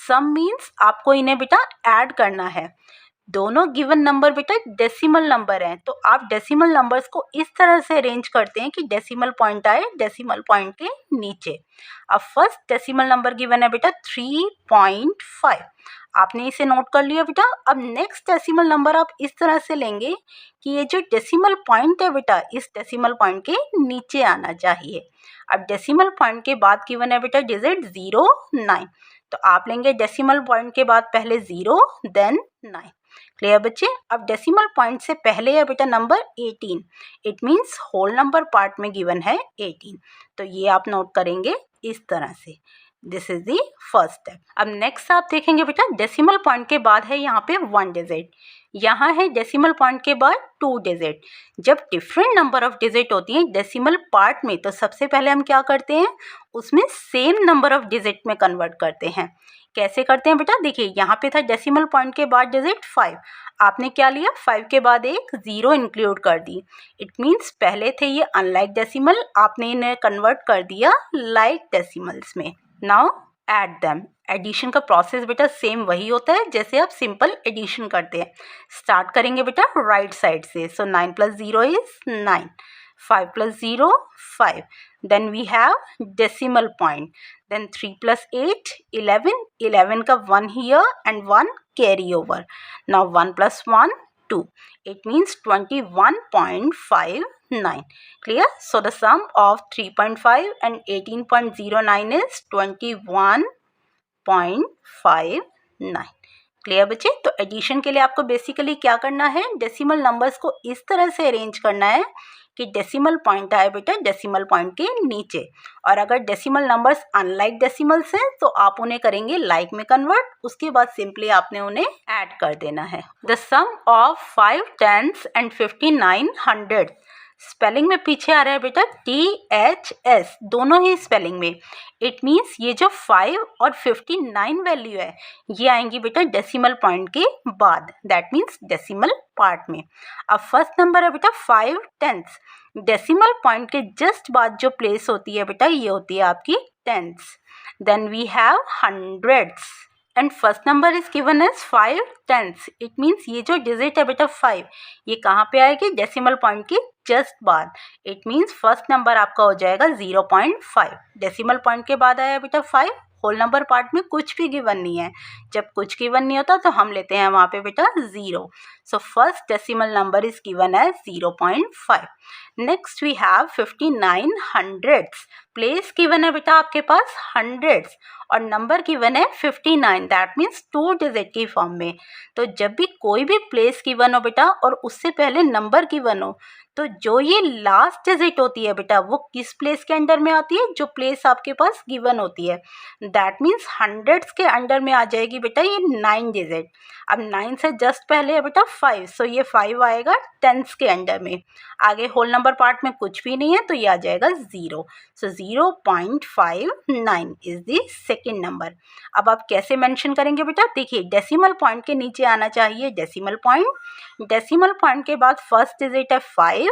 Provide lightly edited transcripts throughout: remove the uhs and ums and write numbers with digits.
सम means आपको इन्हें बेटा ऐड करना है। दोनों गिवन नंबर बेटा डेसिमल नंबर हैं, तो आप डेसिमल नंबर्स को इस तरह से अरेंज करते हैं कि डेसिमल पॉइंट आए डेसिमल पॉइंट के नीचे। अब फर्स्ट डेसिमल नंबर गिवन है बेटा 3.5, आपने इसे नोट कर लिया बेटा। अब नेक्स्ट डेसिमल नंबर आप इस तरह से लेंगे कि ये जो डेसिमल पॉइंट है बेटा इस डेसिमल पॉइंट के नीचे आना चाहिए। अब डेसिमल पॉइंट के बाद गिवन है बेटा डिजिट 0, 9, तो आप लेंगे डेसिमल पॉइंट के बाद पहले 0 देन 9। क्लियर बच्चे। अब डेसिमल पॉइंट से पहले है बेटा number 18, it means whole number part में गिवन है 18, तो ये आप नोट करेंगे इस तरह से। This is the first step. अब नेक्स्ट आप देखेंगे बेटा डेसिमल पॉइंट के बाद है यहाँ पे 1 डिजिट, यहाँ है डेसिमल पॉइंट के बाद 2 डिजिट। जब डिफरेंट नंबर ऑफ डिजिट होती हैं डेसिमल पार्ट में, तो सबसे पहले हम क्या करते हैं, उसमें सेम नंबर ऑफ डिजिट में कन्वर्ट करते हैं। कैसे करते हैं बेटा, देखिए यहाँ पे था डेसिमल पॉइंट के बाद डिजिट 5, आपने क्या लिया 5 के बाद एक 0 इंक्लूड कर दी। इट मीन्स पहले थे ये अनलाइक डेसिमल, आपने इन्हें कन्वर्ट कर दिया लाइक डेसिमल्स में। Now add them. एडिशन का प्रोसेस बेटा सेम वही होता है जैसे आप सिंपल एडिशन करते हैं। स्टार्ट करेंगे बेटा राइट साइड से, सो 9 + 0 is 9, 5 + 0 5, then we have decimal point, then 3 + 8 11, 11 का 1 here and 1 carry over, now 1 + 1 2, it means 21.59. clear? So the sum of 3.5 and 18.09 is 21.59. Clear बच्चे। तो एडिशन के लिए आपको बेसिकली क्या करना है, डेसिमल नंबर्स को इस तरह से अरेंज करना है कि डेसिमल पॉइंट आए बेटा डेसिमल पॉइंट के नीचे, और अगर डेसिमल नंबर्स अनलाइक डेसिमल्स हैं तो आप उन्हें करेंगे लाइक में कन्वर्ट, उसके बाद सिंपली आपने उन्हें ऐड कर देना है। The sum of 5 10s and 59 100, spelling में पीछे आ रहा है बेटा THS, दोनों ही स्पेलिंग में। इट मीन्स ये जो 5 और 59 वैल्यू है ये आएंगी बेटा डेसिमल पॉइंट के बाद, दैट मीन्स डेसिमल पार्ट में। अब फर्स्ट नंबर है बेटा 5 10s, डेसिमल पॉइंट के जस्ट बाद जो प्लेस होती है बेटा ये होती है आपकी 10s, then we have 100s and first number is given as 5 10s। It means ये जो डिजिट है बेटा 5 ये कहाँ पे आएगी, डेसिमल पॉइंट के जस्ट बाद। इट मीन्स फर्स्ट नंबर आपका हो जाएगा 0.5, डेसिमल पॉइंट के बाद आया बेटा 5, होल नंबर पार्ट में कुछ भी गिवन नहीं है, जब कुछ गिवन नहीं होता तो हम लेते हैं वहाँ पे बेटा 0, so first decimal number is given as 0.5। Next we have 59 100s, place given है बेटा आपके पास 100s और नंबर गिवन है 59, दैट मीन्स 2 डिजिट की फॉर्म में। तो जब भी कोई भी प्लेस गिवन हो बेटा और उससे पहले नंबर गिवन हो, तो जो ये लास्ट डिजिट होती है बेटा वो किस प्लेस के अंडर में आती है, जो प्लेस आपके पास गिवन होती है, दैट मीन्स 100s के अंडर में आ जाएगी बेटा ये 9 डिजिट। अब 9 से जस्ट पहले है बेटा 5, सो ये 5 आएगा 10s के अंडर में। आगे होल नंबर पार्ट में कुछ भी नहीं है तो ये आ जाएगा 0, सो 0.59 इज द सेकेंड नंबर। अब आप कैसे मेंशन करेंगे बेटा, देखिए डेसिमल पॉइंट के नीचे आना चाहिए डेसिमल पॉइंट, डेसिमल पॉइंट के बाद फर्स्ट डिजिट है 5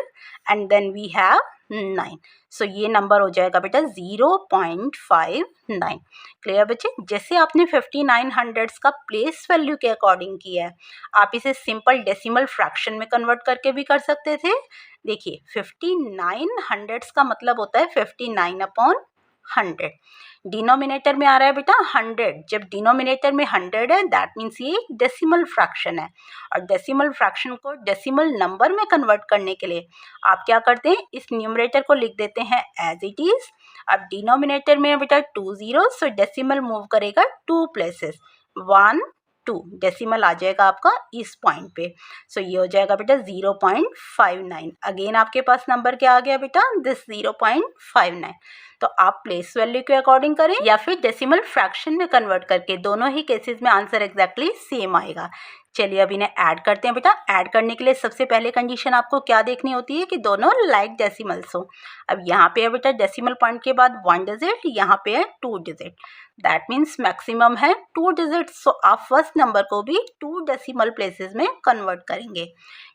एंड देन वी हैव 9, सो ये नंबर हो जाएगा बेटा 0.59। क्लियर बच्चे। जैसे आपने 59 100s का प्लेस वैल्यू के अकॉर्डिंग किया है, आप इसे सिंपल डेसिमल फ्रैक्शन में कन्वर्ट करके भी कर सकते थे। देखिए 59 100s का मतलब होता है 59/100, डिनोमिनेटर में आ रहा है बेटा 100, जब डिनोमिनेटर में 100 है दैट मीन्स ये एक डेसिमल फ्रैक्शन है, और डेसिमल फ्रैक्शन को डेसिमल नंबर में कन्वर्ट करने के लिए आप क्या करते हैं, इस न्यूमरेटर को लिख देते हैं एज इट इज। अब डिनोमिनेटर में है बेटा 2 0, सो डेसिमल मूव करेगा 2 प्लेसेस, 1 2, डेसिमल आ जाएगा आपका इस पॉइंट पे, सो ये हो जाएगा बेटा 0.59। अगेन आपके पास नंबर क्या आ गया बेटा, दिस 0.59। तो आप प्लेस वैल्यू के अकॉर्डिंग करें या फिर डेसिमल फ्रैक्शन में कन्वर्ट करके, दोनों ही केसेस में आंसर एग्जैक्टली सेम आएगा। चलिए अब इन्हें ऐड करते हैं बेटा। ऐड करने के लिए सबसे पहले कंडीशन आपको क्या देखनी होती है कि दोनों लाइक डेसिमल्स हो। अब यहाँ पे है बेटा डेसिमल पॉइंट के बाद 1 डिजिट, यहाँ पे है 2 डिजिट, दैट मीन्स मैक्सिमम है 2 डिजिट्स, सो आप फर्स्ट नंबर को भी 2 डेसिमल प्लेसेस में कन्वर्ट करेंगे।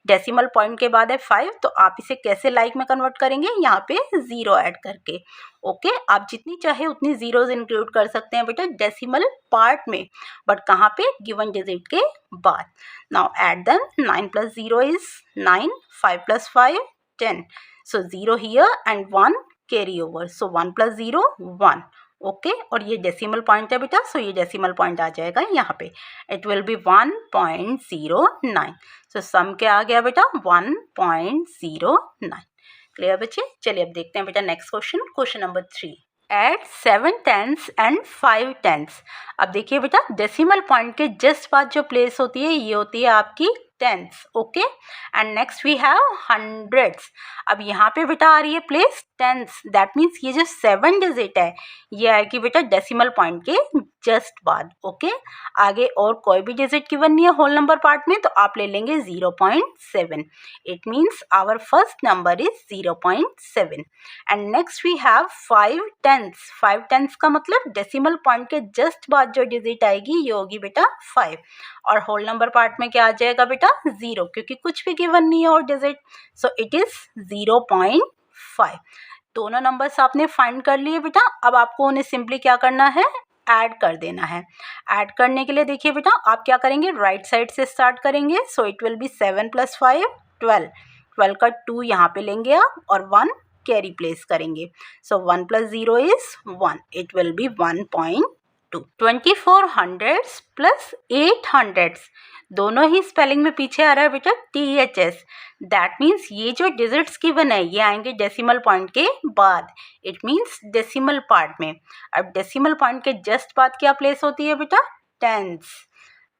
डेसिमल पॉइंट के बाद है 5, तो आप इसे कैसे लाइक में कन्वर्ट करेंगे, यहाँ पे 0 ऐड करके। ओके, आप जितनी चाहे उतनी जीरोज इंक्लूड कर सकते हैं बेटा डेसिमल पार्ट में, बट कहाँ पे, गिवन डिजिट के बाद। Now add them, 9 + 0 is 9, 5 + 5 10, so 0 here and 1 carry over, so 1 + 0 1। Okay, और ये डेसिमल पॉइंट है बेटा, सो ये डेसिमल पॉइंट आ जाएगा यहाँ पे, इट विल बी 1.09। सो सम क्या आ गया बेटा, 1.09। क्लियर बच्चे? चलिए अब देखते हैं बेटा next question, question number 3। At 7 tenths and 5 tenths. अब देखिए बेटा डेसिमल पॉइंट के जस्ट बाद जो प्लेस होती है ये होती है आपकी tenths. Okay, and next we have hundreds. अब यहाँ पे बेटा आ रही है प्लेस टेंथ्स, दैट मीन्स ये जो 7 डिजिट है ये आएगी बेटा डेसिमल पॉइंट के जस्ट बाद। ओके, आगे और कोई भी डिजिट गिवन नहीं है होल नंबर पार्ट में, तो आप ले लेंगे 0.7। It means our first number is 0.7। And next we have 5 tenths. 5 tenths का मतलब डेसिमल पॉइंट के जस्ट बाद जो डिजिट आएगी ये होगी बेटा 5, और होल नंबर पार्ट में क्या आ जाएगा बेटा 0, क्योंकि कुछ भी गिवन नहीं है और डिजिट, सो इट इज 0.5। दोनों नंबर्स आपने फाइंड कर लिए बेटा, अब आपको उन्हें सिंपली क्या करना है, ऐड कर देना है। ऐड करने के लिए देखिए बेटा आप क्या करेंगे, राइट साइड से स्टार्ट करेंगे, सो इट विल बी 7 + 5 12, 12 का 2 यहाँ पे लेंगे आप और 1 कैरी प्लेस करेंगे, सो 1 + 0 is 1, it will B 1.2। 24 hundreds plus 8 hundreds, दोनों ही स्पेलिंग में पीछे आ रहा है बेटा THS, दैट मीन्स ये जो डिजिट्स गिवन है ये आएंगे डेसिमल पॉइंट के बाद, इट मीन्स डेसिमल पार्ट में। अब डेसिमल पॉइंट के जस्ट बाद क्या प्लेस होती है बेटा, टेंस,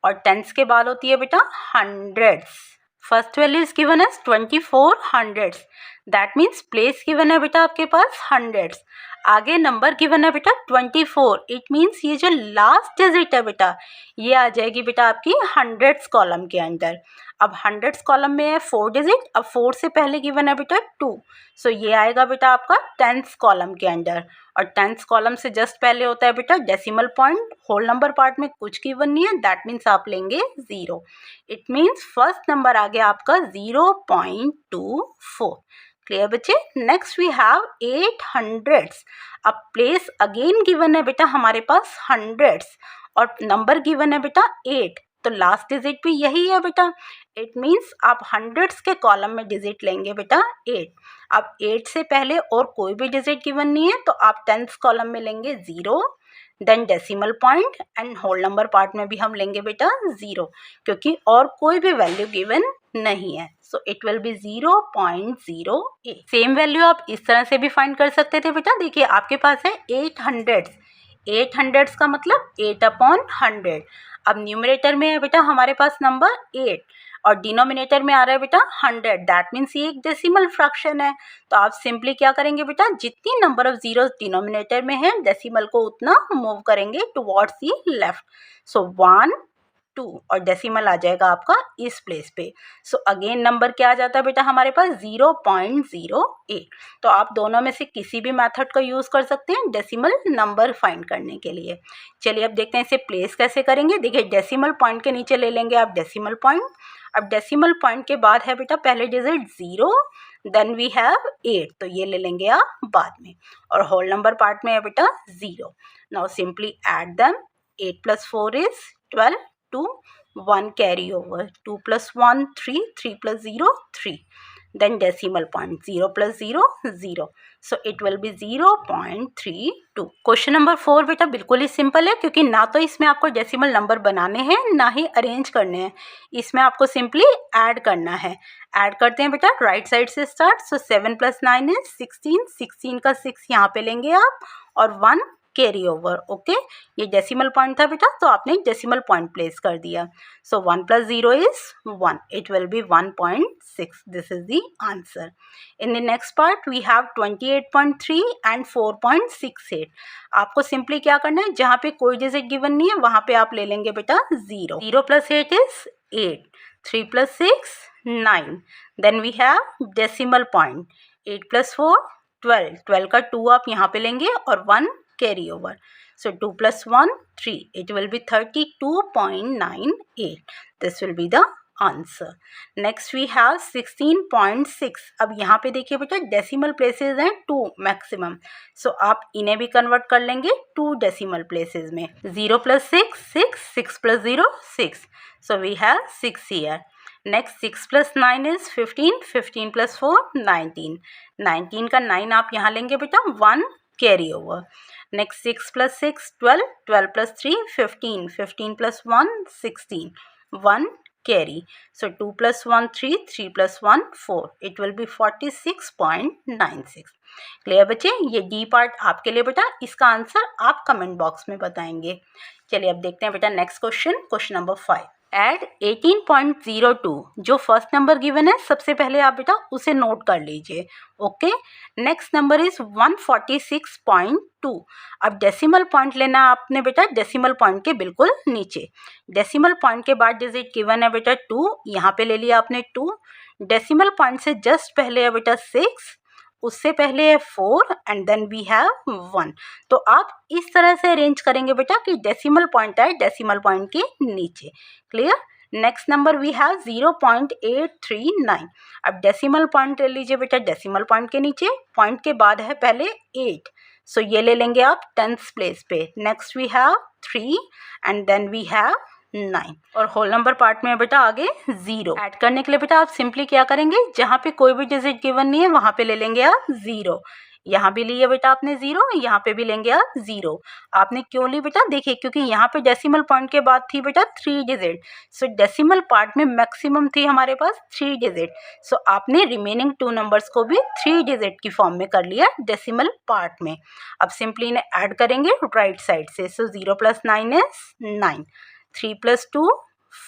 और टेंस के बाद होती है बेटा hundreds. First value is given as 24 hundreds, that means place given है बेटा आपके पास हंड्रेड्स, आगे नंबर गिवन है बेटा 24, इट मीन्स ये जो लास्ट डिजिट है बेटा ये आ जाएगी बेटा आपकी हंड्रेड्स कॉलम के अंदर। अब हंड्रेड्स कॉलम में है 4 डिजिट, अब 4 से पहले गिवन है बेटा 2, सो ये आएगा बेटा आपका टेंस कॉलम के अंदर, और टेंस कॉलम से जस्ट पहले होता है बेटा decimal point, whole number part में कुछ गिवन नहीं है, दैट मीन्स आप लेंगे 0, इट मीन्स फर्स्ट नंबर आ गया आपका 0.24। क्लियर बच्चे? Next we have 8 hundreds. अब प्लेस अगेन गिवन है बेटा हमारे पास हंड्रेड्स, और नंबर गिवन है बेटा 8, तो लास्ट डिजिट भी यही है बेटा, इट मीन्स आप हंड्रेड्स के कॉलम में डिजिट लेंगे बेटा 8। अब 8 से पहले और कोई भी डिजिट गिवन नहीं है, तो आप टेंथ कॉलम में लेंगे 0, then decimal point, and whole number part में भी हम लेंगे बेटा 0, क्योंकि और कोई भी वैल्यू गिवन नहीं है, सो it will B 0.08। Same value आप इस तरह से भी फाइंड कर सकते थे बेटा, देखिए आपके पास है 8 हंड्रेड्स, 8 हंड्रेड्स का मतलब 8/100। अब न्यूमरेटर में है बेटा हमारे पास नंबर 8, और डिनोमिनेटर में आ रहा है बेटा 100, दैट मीन्स ये एक डेसिमल फ्रैक्शन है, तो आप सिंपली क्या करेंगे बेटा, जितनी नंबर ऑफ जीरोस डिनोमिनेटर में है डेसिमल को उतना मूव करेंगे टुवर्ड्स द लेफ्ट, सो 1 2, और डेसिमल आ जाएगा आपका इस प्लेस पे, सो अगेन नंबर क्या आ जाता है बेटा हमारे पास 0.08। तो आप दोनों में से किसी भी मेथड का यूज़ कर सकते हैं डेसिमल नंबर फाइंड करने के लिए। चलिए अब देखते हैं इसे प्लेस कैसे करेंगे। देखिए डेसिमल पॉइंट के नीचे ले लेंगे आप डेसिमल पॉइंट, अब डेसिमल पॉइंट के बाद है बेटा पहले डिजिट 0, देन वी हैव 8, तो ये ले लेंगे आप बाद में, और होल नंबर पार्ट में है बेटा 0। Now simply add them, 8 + 4 is 12, 2 1 carry over, 2 + 1 3, 3 + 0 3, then decimal point, 0 + 0 0, so it will be 0.32। Question number 4 बेटा बिल्कुल ही सिंपल है, क्योंकि ना तो इसमें आपको डेसिमल नंबर बनाने हैं ना ही अरेंज करने हैं, इसमें आपको सिंपली ऐड करना है। ऐड करते हैं बेटा राइट साइड से स्टार्ट, सो 7 + 9 इज 16, 16 का 6 यहाँ पे लेंगे आप, और 1 कैरी ओवर। ओके, ये डेसिमल पॉइंट था बेटा, तो आपने डेसिमल पॉइंट प्लेस कर दिया, so 1 + 0 is 1, it will be 1.6, this is the answer. In the next part we have 28.3 and 4.68। आपको सिंपली क्या करना है, जहाँ पे कोई डिजिट गिवन नहीं है वहाँ पे आप ले लेंगे बेटा 0, 0 + 8 is 8, 3 + 6 9, then we have decimal point 8 + 4 12, 12 का 2 आप यहाँ पे लेंगे और 1 carry over, So 2 plus 1, 3. It will be 32.98. This will be the answer. Next we have 16.6. अब यहाँ पे देखिए बेटा डेसिमल प्लेसेस हैं 2 मैक्सिमम, सो आप इन्हें भी कन्वर्ट कर लेंगे 2 डेसिमल प्लेसेस में. 0 plus 6, 6, 6 plus 0, 6. So we have 6 here. Next 6 plus 9 is 15, 15 plus 4, 19. 19 का 9 आप यहाँ लेंगे बेटा 1 carry over. Next 6 plus 6, 12, 12 plus 3, 15, 15 plus 1, 16, 1 carry. So 2 plus 1, 3, 3 plus 1, 4. It will be 46.96. Clear बच्चे? ये डी पार्ट आपके लिए बेटा, इसका आंसर आप कमेंट बॉक्स में बताएंगे. चलिए अब देखते हैं बेटा next question, question number 5. Add 18.02. जो फर्स्ट नंबर गिवन है सबसे पहले आप बेटा उसे नोट कर लीजिए. ओके. Next number is 146.2. अब डेसिमल पॉइंट लेना आपने बेटा डेसिमल पॉइंट के बिल्कुल नीचे. डेसिमल पॉइंट के बाद डिजिट गिवन है बेटा 2, यहाँ पे ले लिया आपने 2. डेसिमल पॉइंट से जस्ट पहले है बेटा 6, उससे पहले है 4 एंड देन वी हैव 1. तो आप इस तरह से अरेंज करेंगे बेटा कि डेसिमल पॉइंट आए डेसिमल पॉइंट के नीचे. Clear? Next number we have 0.839. अब डेसिमल पॉइंट ले लीजिए बेटा डेसिमल पॉइंट के नीचे, पॉइंट के बाद है पहले 8, सो ये ले लेंगे आप 10th प्लेस पे. Next we have 3 and then we have 9 और होल नंबर पार्ट में बेटा आगे 0. ऐड करने के लिए बेटा आप सिंपली क्या करेंगे, जहाँ पे कोई भी डिजिट गिवन नहीं है वहाँ पे ले लेंगे आप 0. यहाँ भी लिया बेटा आपने 0, यहाँ पे भी लेंगे आप 0. आपने क्यों ली बेटा, देखिए क्योंकि यहाँ पे डेसिमल पॉइंट के बाद थी बेटा 3 डिजिट, सो डेसिमल पार्ट में मैक्सिमम थी हमारे पास 3 डिजिट, सो आपने रिमेनिंग 2 नंबर्स को भी 3 डिजिट की फॉर्म में कर लिया डेसिमल पार्ट में. अब सिंपली इन्हें ऐड करेंगे राइट साइड से. सो 0 plus 9 is 9. 3 plus 2,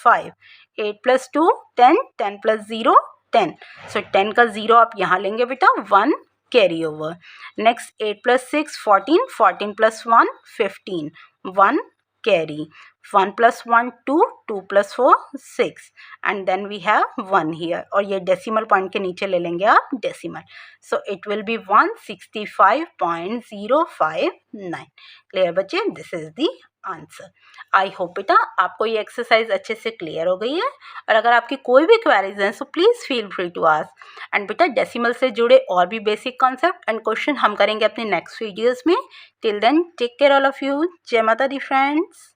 5. 8 plus 2, 10. 10 plus 0, 10. So 10 का 0 आप यहाँ लेंगे बेटा 1 carry over. Next 8 plus 6, 14. 14 plus 1, 15. 1 carry. 1 plus 1, 2. 2 plus 4, 6. And then we have 1 here. और ये डेसिमल पॉइंट के नीचे ले लेंगे आप decimal. So it will be 165.059. Clear बच्चे? This is the answer. I hope बेटा आपको ये एक्सरसाइज अच्छे से क्लियर हो गई है, और अगर आपकी कोई भी क्वेरीज हैं so please feel free to ask. And बेटा डेसिमल से जुड़े और भी बेसिक कॉन्सेप्ट एंड क्वेश्चन हम करेंगे अपने नेक्स्ट वीडियोस में. Till then take care all of you. जय माता दी फ्रेंड्स.